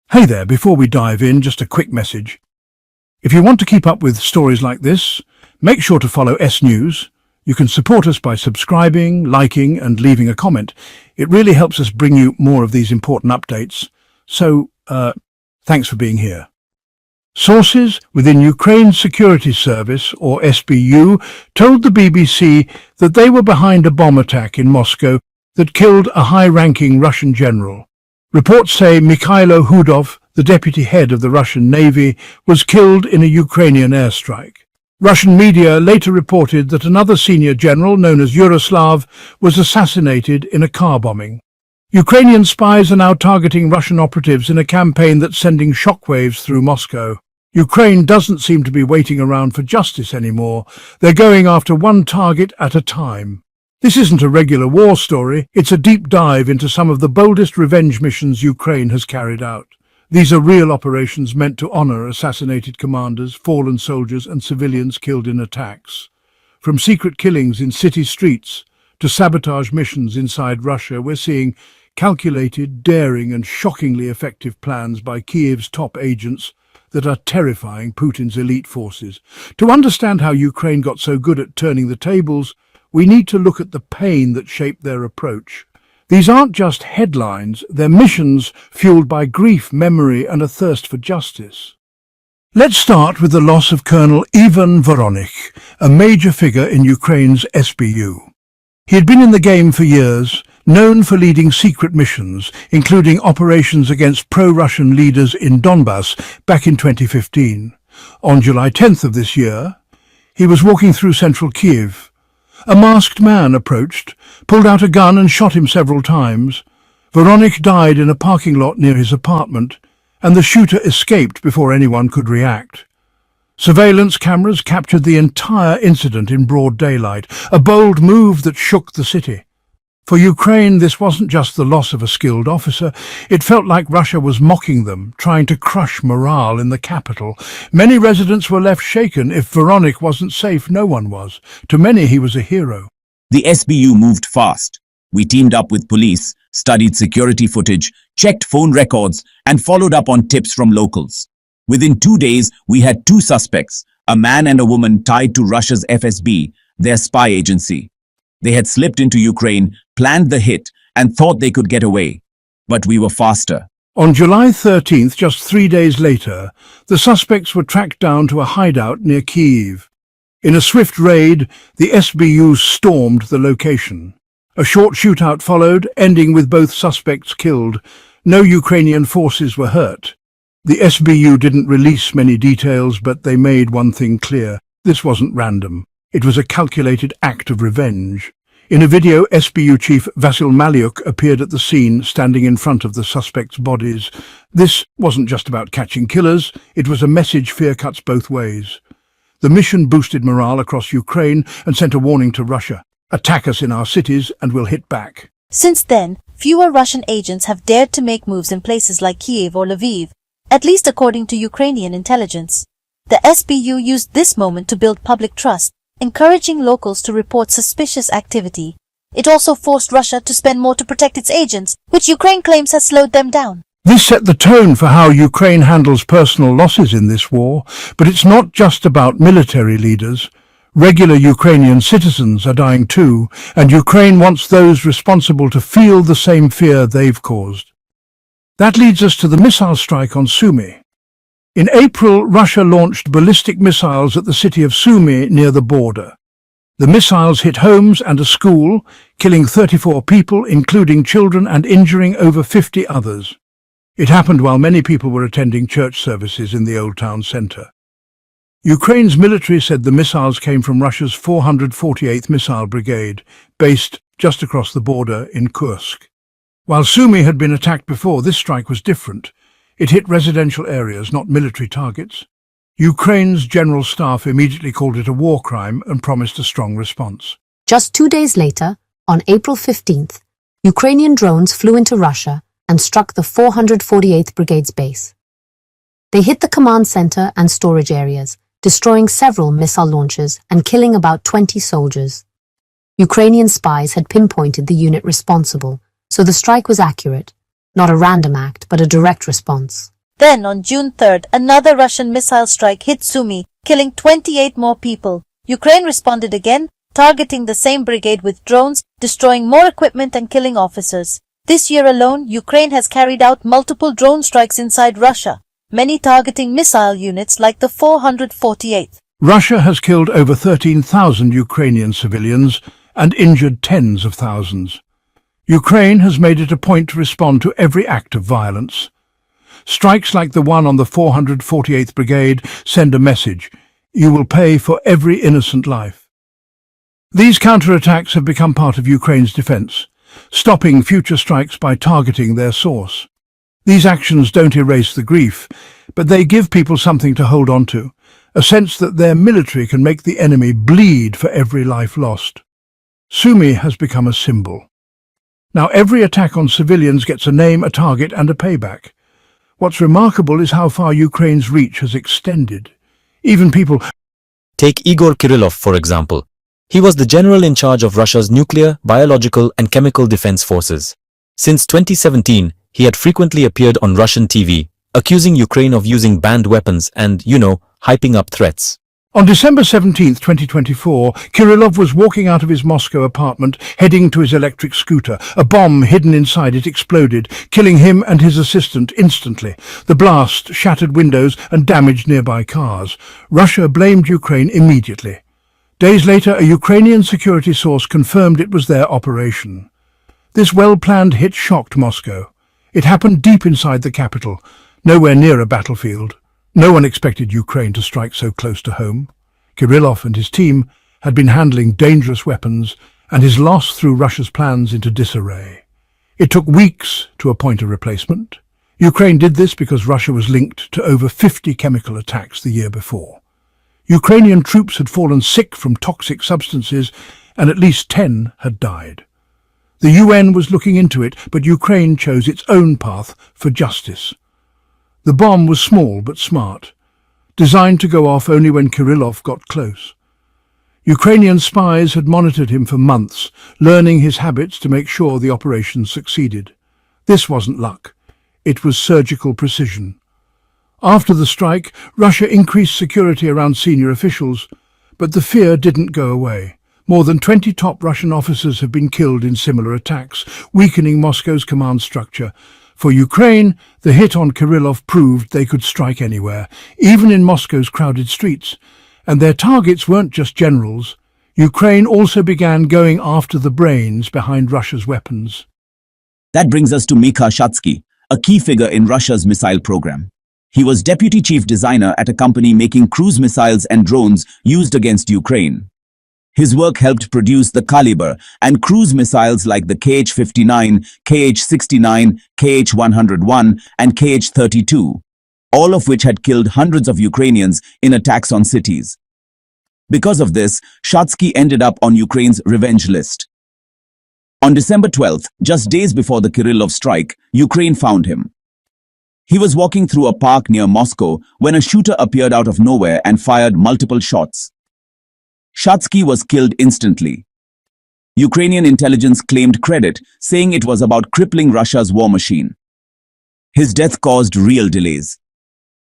Hey there, before we dive in, just a quick message. If you want to keep up with stories like this, make sure to follow S News. You can support us by subscribing, liking and leaving a comment. It really helps us bring you more of these important updates. So, thanks for being here. Sources within Ukraine's Security Service, or SBU, told the BBC that they were behind a bomb attack in Moscow that killed a high-ranking Russian general. Reports say Mikhailo Hudov, the deputy head of the Russian Navy, was killed in a Ukrainian airstrike. Russian media later reported that another senior general, known as Yaroslav, was assassinated in a car bombing. Ukrainian spies are now targeting Russian operatives in a campaign that's sending shockwaves through Moscow. Ukraine doesn't seem to be waiting around for justice anymore. They're going after one target at a time. This isn't a regular war story, it's a deep dive into some of the boldest revenge missions Ukraine has carried out. These are real operations meant to honor assassinated commanders, fallen soldiers and civilians killed in attacks. From secret killings in city streets to sabotage missions inside Russia, we're seeing calculated, daring and shockingly effective plans by Kiev's top agents that are terrifying Putin's elite forces. To understand how Ukraine got so good at turning the tables, we need to look at the pain that shaped their approach. These aren't just headlines, they're missions fueled by grief, memory and a thirst for justice. Let's start with the loss of Colonel Ivan Voronych, a major figure in Ukraine's SBU. He had been in the game for years, known for leading secret missions, including operations against pro-Russian leaders in Donbass back in 2015. On July 10th of this year, he was walking through central Kiev. A masked man approached, pulled out a gun and shot him several times. Voronych died in a parking lot near his apartment, and the shooter escaped before anyone could react. Surveillance cameras captured the entire incident in broad daylight, a bold move that shook the city. For Ukraine, this wasn't just the loss of a skilled officer. It felt like Russia was mocking them, trying to crush morale in the capital. Many residents were left shaken. If Voronych wasn't safe, no one was. To many, he was a hero. The SBU moved fast. We teamed up with police, studied security footage, checked phone records, and followed up on tips from locals. Within 2 days, we had 2 suspects, a man and a woman tied to Russia's FSB, their spy agency. They had slipped into Ukraine, planned the hit, and thought they could get away. But we were faster. On July 13th, just 3 days later, the suspects were tracked down to a hideout near Kyiv. In a swift raid, the SBU stormed the location. A short shootout followed, ending with both suspects killed. No Ukrainian forces were hurt. The SBU didn't release many details, but they made one thing clear. This wasn't random. It was a calculated act of revenge. In a video, SBU chief Vasyl Maliuk appeared at the scene, standing in front of the suspects' bodies. This wasn't just about catching killers, it was a message fear cuts both ways. The mission boosted morale across Ukraine and sent a warning to Russia. Attack us in our cities and we'll hit back. Since then, fewer Russian agents have dared to make moves in places like Kyiv or Lviv, at least according to Ukrainian intelligence. The SBU used this moment to build public trust, encouraging locals to report suspicious activity. It also forced Russia to spend more to protect its agents, which Ukraine claims has slowed them down. This set the tone for how Ukraine handles personal losses in this war, but it's not just about military leaders. Regular Ukrainian citizens are dying too, and Ukraine wants those responsible to feel the same fear they've caused. That leads us to the missile strike on Sumy. In April, Russia launched ballistic missiles at the city of Sumy near the border. The missiles hit homes and a school, killing 34 people, including children, and injuring over 50 others. It happened while many people were attending church services in the old town centre. Ukraine's military said the missiles came from Russia's 448th Missile Brigade, based just across the border in Kursk. While Sumy had been attacked before, this strike was different. It hit residential areas, not military targets. Ukraine's general staff immediately called it a war crime and promised a strong response. Just 2 days later, on April 15th, Ukrainian drones flew into Russia and struck the 448th Brigade's base. They hit the command center and storage areas, destroying several missile launchers and killing about 20 soldiers. Ukrainian spies had pinpointed the unit responsible, so the strike was accurate. Not a random act, but a direct response. Then on June 3rd, another Russian missile strike hit Sumy, killing 28 more people. Ukraine responded again, targeting the same brigade with drones, destroying more equipment and killing officers. This year alone, Ukraine has carried out multiple drone strikes inside Russia, many targeting missile units like the 448th. Russia has killed over 13,000 Ukrainian civilians and injured tens of thousands. Ukraine has made it a point to respond to every act of violence. Strikes like the one on the 448th Brigade send a message: you will pay for every innocent life. These counterattacks have become part of Ukraine's defense, stopping future strikes by targeting their source. These actions don't erase the grief, but they give people something to hold on to, a sense that their military can make the enemy bleed for every life lost. Sumy has become a symbol. Now every attack on civilians gets a name, a target and a payback. What's remarkable is how far Ukraine's reach has extended. Even people... Take Igor Kirillov, for example. He was the general in charge of Russia's nuclear, biological and chemical defense forces. Since 2017, he had frequently appeared on Russian TV, accusing Ukraine of using banned weapons and, hyping up threats. On December 17, 2024, Kirillov was walking out of his Moscow apartment, heading to his electric scooter. A bomb hidden inside it exploded, killing him and his assistant instantly. The blast shattered windows and damaged nearby cars. Russia blamed Ukraine immediately. Days later, a Ukrainian security source confirmed it was their operation. This well-planned hit shocked Moscow. It happened deep inside the capital, nowhere near a battlefield. No one expected Ukraine to strike so close to home. Kirillov and his team had been handling dangerous weapons, and his loss threw Russia's plans into disarray. It took weeks to appoint a replacement. Ukraine did this because Russia was linked to over 50 chemical attacks the year before. Ukrainian troops had fallen sick from toxic substances, and at least 10 had died. The UN was looking into it, but Ukraine chose its own path for justice. The bomb was small but smart, designed to go off only when Kirillov got close. Ukrainian spies had monitored him for months, learning his habits to make sure the operation succeeded. This wasn't luck. It was surgical precision. After the strike, Russia increased security around senior officials, but the fear didn't go away. More than 20 top Russian officers have been killed in similar attacks, weakening Moscow's command structure. For Ukraine, the hit on Kirillov proved they could strike anywhere, even in Moscow's crowded streets. And their targets weren't just generals. Ukraine also began going after the brains behind Russia's weapons. That brings us to Mikhail Shatsky, a key figure in Russia's missile program. He was deputy chief designer at a company making cruise missiles and drones used against Ukraine. His work helped produce the Caliber and cruise missiles like the Kh-59, Kh-69, Kh-101 and Kh-32, all of which had killed hundreds of Ukrainians in attacks on cities. Because of this, Shatsky ended up on Ukraine's revenge list. On December 12th, just days before the Kirillov strike, Ukraine found him. He was walking through a park near Moscow when a shooter appeared out of nowhere and fired multiple shots. Shatsky was killed instantly. Ukrainian intelligence claimed credit, saying it was about crippling Russia's war machine. His death caused real delays.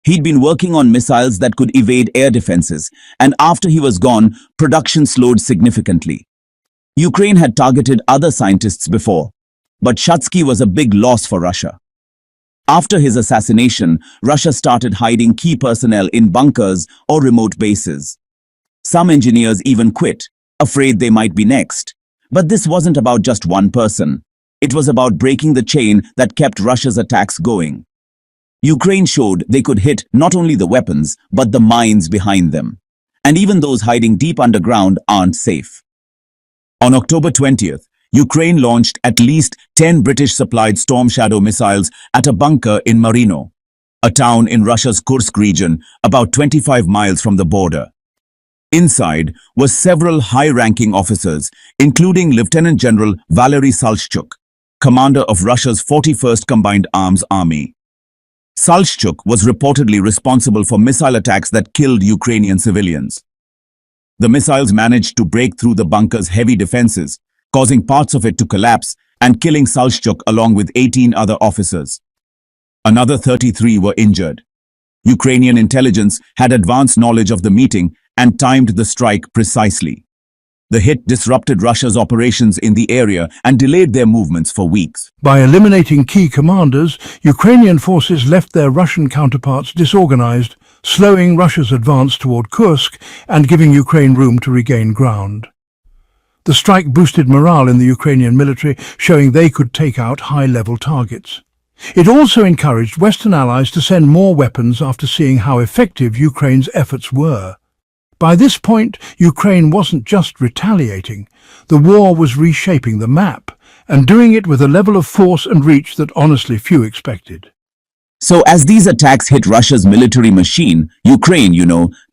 He'd been working on missiles that could evade air defenses, and after he was gone, production slowed significantly. Ukraine had targeted other scientists before, but Shatsky was a big loss for Russia. After his assassination, Russia started hiding key personnel in bunkers or remote bases. Some engineers even quit, afraid they might be next. But this wasn't about just one person. It was about breaking the chain that kept Russia's attacks going. Ukraine showed they could hit not only the weapons, but the minds behind them. And even those hiding deep underground aren't safe. On October 20th, Ukraine launched at least 10 British-supplied Storm Shadow missiles at a bunker in Marino, a town in Russia's Kursk region, about 25 miles from the border. Inside were several high-ranking officers, including Lieutenant General Valery Salshchuk, commander of Russia's 41st Combined Arms Army. Salshchuk was reportedly responsible for missile attacks that killed Ukrainian civilians. The missiles managed to break through the bunker's heavy defenses, causing parts of it to collapse and killing Salshchuk along with 18 other officers. Another 33 were injured. Ukrainian intelligence had advanced knowledge of the meeting and timed the strike precisely. The hit disrupted Russia's operations in the area and delayed their movements for weeks. By eliminating key commanders, Ukrainian forces left their Russian counterparts disorganized, slowing Russia's advance toward Kursk and giving Ukraine room to regain ground. The strike boosted morale in the Ukrainian military, showing they could take out high-level targets. It also encouraged Western allies to send more weapons after seeing how effective Ukraine's efforts were. By this point, Ukraine wasn't just retaliating. The war was reshaping the map, and doing it with a level of force and reach that honestly few expected. So as these attacks hit Russia's military machine, Ukraine,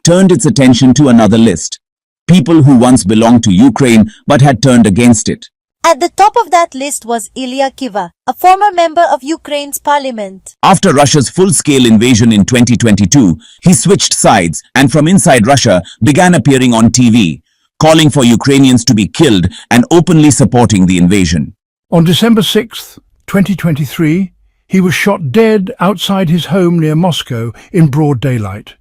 turned its attention to another list. People who once belonged to Ukraine but had turned against it. At the top of that list was Ilya Kiva, a former member of Ukraine's parliament. After Russia's full-scale invasion in 2022, he switched sides and from inside Russia began appearing on TV, calling for Ukrainians to be killed and openly supporting the invasion. On December 6, 2023, he was shot dead outside his home near Moscow in broad daylight.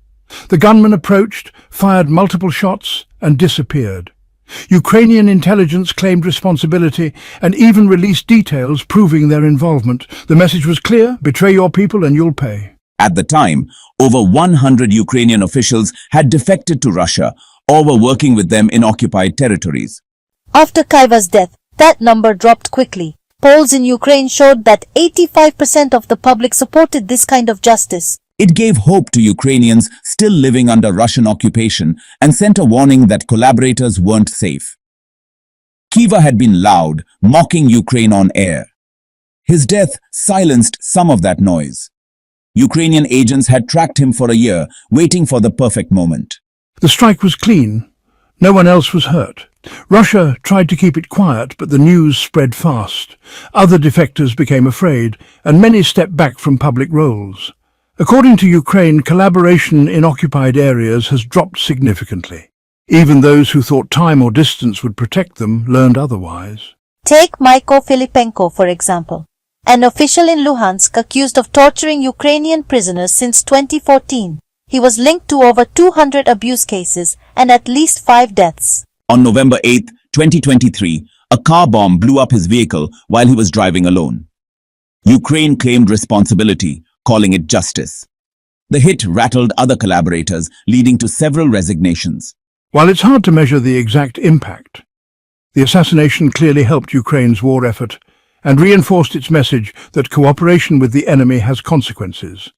The gunman approached, fired multiple shots, and disappeared. Ukrainian intelligence claimed responsibility and even released details proving their involvement. The message was clear: betray your people and you'll pay. At the time, over 100 Ukrainian officials had defected to Russia or were working with them in occupied territories. After Kiva's death, that number dropped quickly. Polls in Ukraine showed that 85% of the public supported this kind of justice. It gave hope to Ukrainians still living under Russian occupation and sent a warning that collaborators weren't safe. Kiva had been loud, mocking Ukraine on air. His death silenced some of that noise. Ukrainian agents had tracked him for a year, waiting for the perfect moment. The strike was clean. No one else was hurt. Russia tried to keep it quiet, but the news spread fast. Other defectors became afraid, and many stepped back from public roles. According to Ukraine, collaboration in occupied areas has dropped significantly. Even those who thought time or distance would protect them learned otherwise. Take Myko Filipenko, for example, an official in Luhansk accused of torturing Ukrainian prisoners since 2014. He was linked to over 200 abuse cases and at least 5 deaths. On November 8, 2023, a car bomb blew up his vehicle while he was driving alone. Ukraine claimed responsibility, calling it justice. The hit rattled other collaborators, leading to several resignations. While it's hard to measure the exact impact, the assassination clearly helped Ukraine's war effort and reinforced its message that cooperation with the enemy has consequences.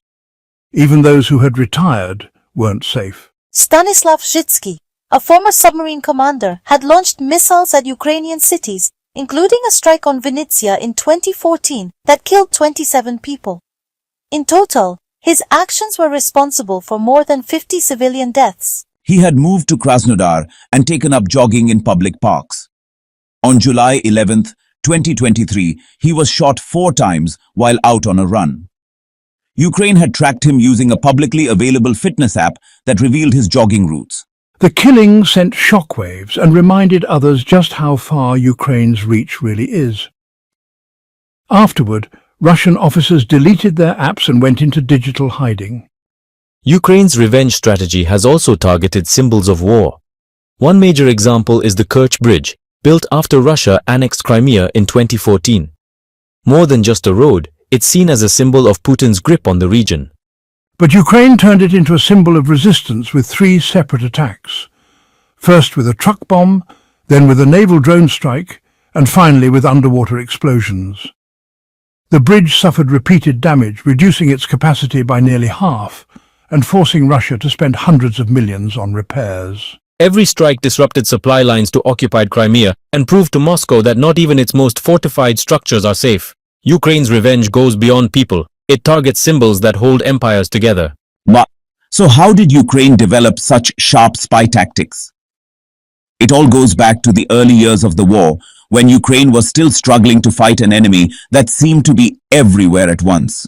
Even those who had retired weren't safe. Stanislav Zhitsky, a former submarine commander, had launched missiles at Ukrainian cities, including a strike on Vinnytsia in 2014 that killed 27 people. In total, his actions were responsible for more than 50 civilian deaths. He had moved to Krasnodar and taken up jogging in public parks. On July 11, 2023, he was shot 4 times while out on a run. Ukraine had tracked him using a publicly available fitness app that revealed his jogging routes. The killing sent shockwaves and reminded others just how far Ukraine's reach really is. Afterward, Russian officers deleted their apps and went into digital hiding. Ukraine's revenge strategy has also targeted symbols of war. One major example is the Kerch Bridge, built after Russia annexed Crimea in 2014. More than just a road, it's seen as a symbol of Putin's grip on the region. But Ukraine turned it into a symbol of resistance with 3 separate attacks. First with a truck bomb, then with a naval drone strike, and finally with underwater explosions. The bridge suffered repeated damage, reducing its capacity by nearly half, and forcing Russia to spend hundreds of millions on repairs. Every strike disrupted supply lines to occupied Crimea and proved to Moscow that not even its most fortified structures are safe. Ukraine's revenge goes beyond people. It targets symbols that hold empires together. So how did Ukraine develop such sharp spy tactics? It all goes back to the early years of the war, when Ukraine was still struggling to fight an enemy that seemed to be everywhere at once.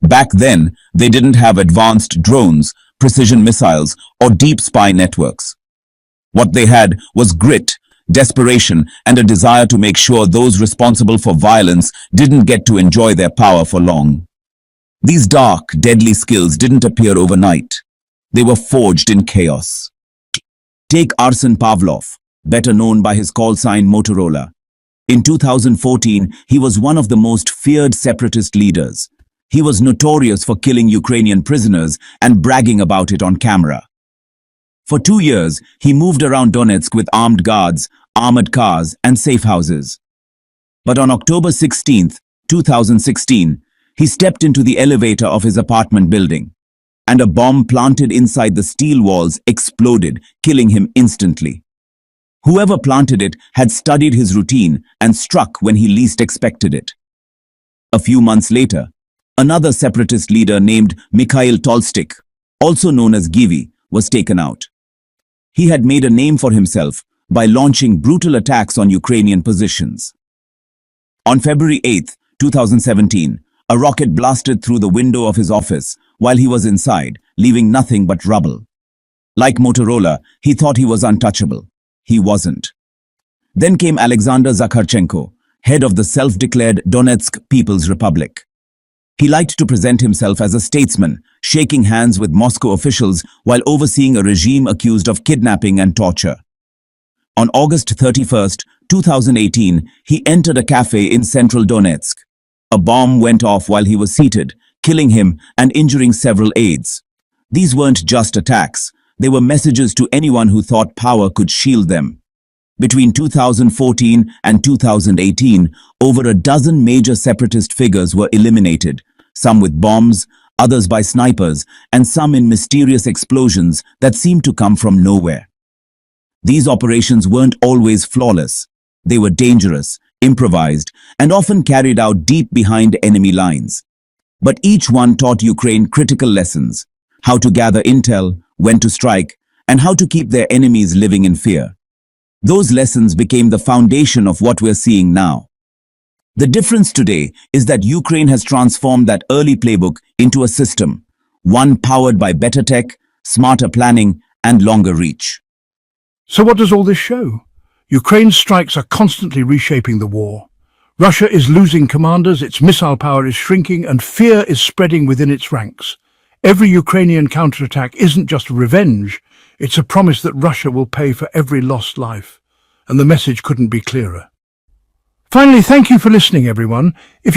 Back then, they didn't have advanced drones, precision missiles, or deep spy networks. What they had was grit, desperation, and a desire to make sure those responsible for violence didn't get to enjoy their power for long. These dark, deadly skills didn't appear overnight. They were forged in chaos. Take Arsen Pavlov, better known by his call sign Motorola. In 2014, he was one of the most feared separatist leaders. He was notorious for killing Ukrainian prisoners and bragging about it on camera. For 2 years, he moved around Donetsk with armed guards, armored cars, and safe houses. But on October 16, 2016, he stepped into the elevator of his apartment building, and a bomb planted inside the steel walls exploded, killing him instantly. Whoever planted it had studied his routine and struck when he least expected it. A few months later, another separatist leader named Mikhail Tolstik, also known as Givi, was taken out. He had made a name for himself by launching brutal attacks on Ukrainian positions. On February 8, 2017, a rocket blasted through the window of his office while he was inside, leaving nothing but rubble. Like Motorola, he thought he was untouchable. He wasn't. Then came Alexander Zakharchenko, head of the self-declared Donetsk People's Republic. He liked to present himself as a statesman, shaking hands with Moscow officials while overseeing a regime accused of kidnapping and torture. On August 31, 2018, he entered a cafe in central Donetsk. A bomb went off while he was seated, killing him and injuring several aides. These weren't just attacks. They were messages to anyone who thought power could shield them. Between 2014 and 2018, over a dozen major separatist figures were eliminated, some with bombs, others by snipers, and some in mysterious explosions that seemed to come from nowhere. These operations weren't always flawless. They were dangerous, improvised, and often carried out deep behind enemy lines. But each one taught Ukraine critical lessons: how to gather intel, when to strike, and how to keep their enemies living in fear. Those lessons became the foundation of what we're seeing now. The difference today is that Ukraine has transformed that early playbook into a system, one powered by better tech, smarter planning, and longer reach. So what does all this show? Ukraine's strikes are constantly reshaping the war. Russia is losing commanders, its missile power is shrinking, and fear is spreading within its ranks. Every Ukrainian counterattack isn't just revenge, it's a promise that Russia will pay for every lost life. And the message couldn't be clearer. Finally, thank you for listening, everyone. If